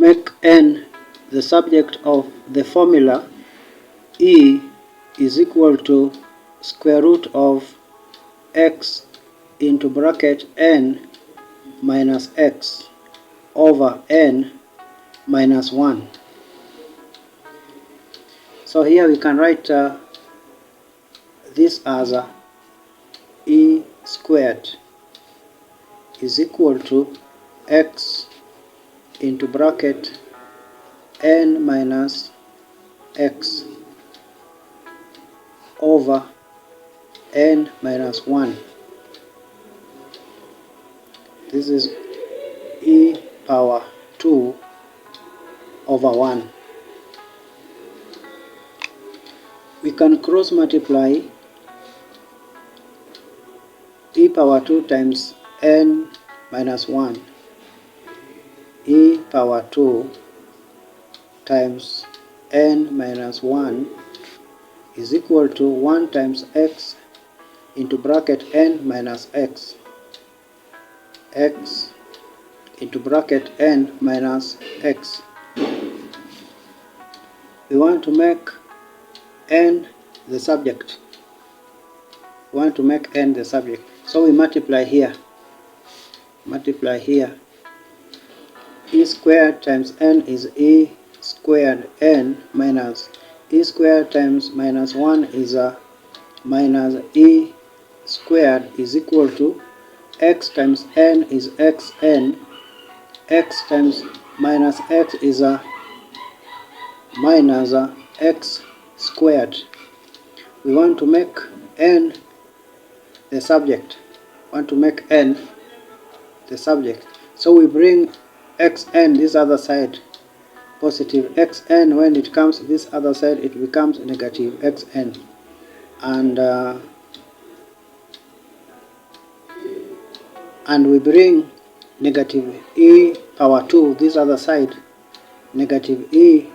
make n the subject of the formula, E is equal to square root of x into bracket n minus x over n minus 1. So here we can write this as E squared is equal to x into bracket n minus x over n minus 1. This is e power 2 over 1. We can cross multiply e power 2 times n minus 1. E power 2 times n minus 1 is equal to 1 times x into bracket n minus x, x into bracket n minus x. We want to make n the subject. We want to make n the subject. So we multiply here. Multiply here. E squared times n is e squared n minus e squared times minus 1 is minus e squared is equal to x times n is xn, x times minus x is minus x squared. We want to make n the subject. Want to make n the subject. So we bring xn this other side, positive xn. When it comes this other side, it becomes negative xn, and we bring negative e power 2 this other side, negative e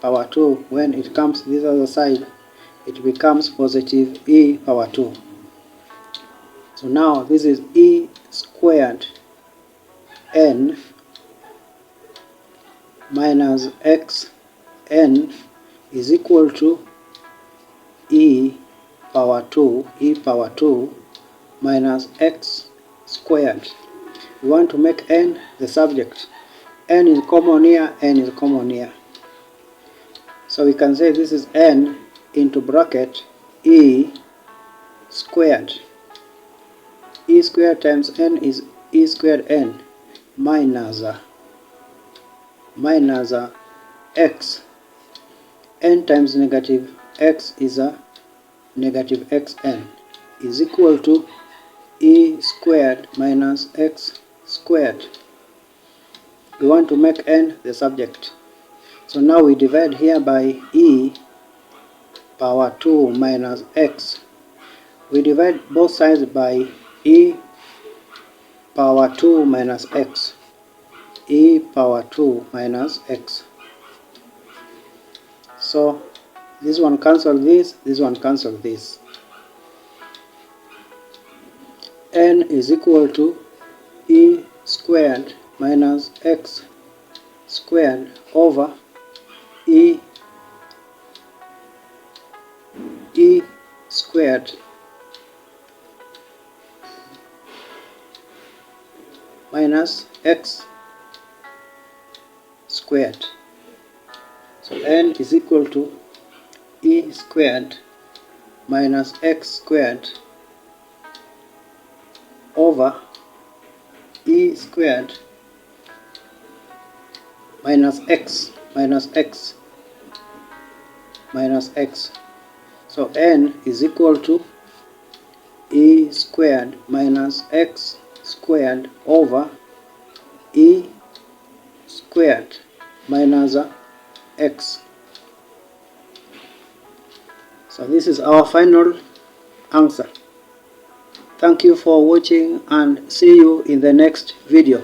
power 2. When it comes this other side, it becomes positive e power 2. So now this is e squared n minus x n is equal to e power 2 minus x squared. We want to make n the subject. N is common here, n is common here. So we can say this is n into bracket e squared. E squared times n is e squared n minus x. N times negative x is negative xn is equal to e squared minus x squared. We want to make n the subject. So now we divide here by e power 2 minus x. We divide both sides by e power 2 minus x. E power 2 minus x. So this one cancel this one cancel this. N is equal to e squared minus x squared over e squared minus x squared. So n is equal to e squared minus x squared over e squared minus x minus x minus x. So n is equal to e squared minus x squared over e squared minus x. So this is our final answer. Thank you for watching and see you in the next video.